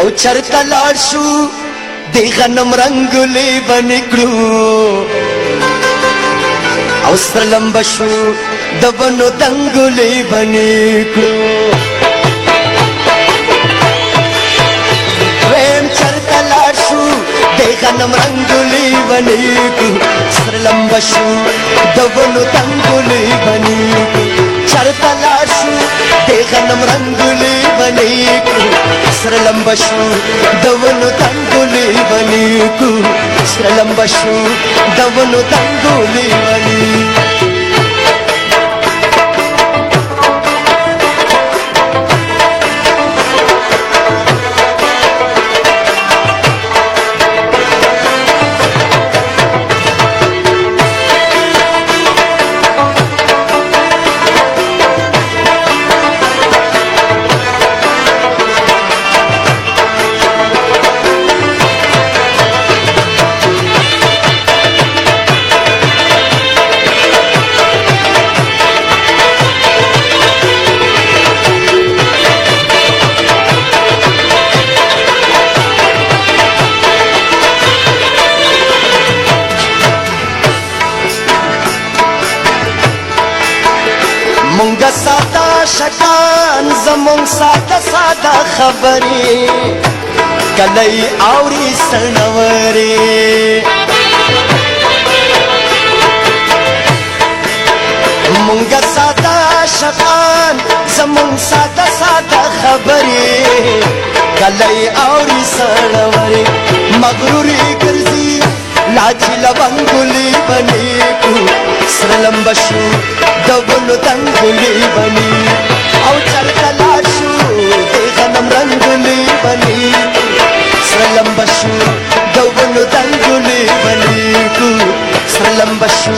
او چرته لاړ شو د غنم رنګولې بنکړو او سره لمبه شو د ونو دنګولې بنکړو ویم چرته لاړ شو د غنم رنګولې بنکړو سره لمبه شو د ونو دنګولې بنکړو چرته لاړ شو د غنم رنګولې بنکړو سره لمبه شو د ونو دنګولې بنکړو سره لمبه شو د ونو دنګولې بنکړو مونږه ساده شکان زمونږ ساده ساده خبرې کله یې اوري سړورې مونږه ساده شکان زمونږ ساده ساده خبرې کله یې اوري سړورې مغرورې ګرځي لاچې لونګولې بنکړو سره لمبه شو د ونو دنګولې بنې او چرته لاړ شو د غنم رنګولې بنې سره لمبه شو د ونو دنګولې بنې سره لمبه شو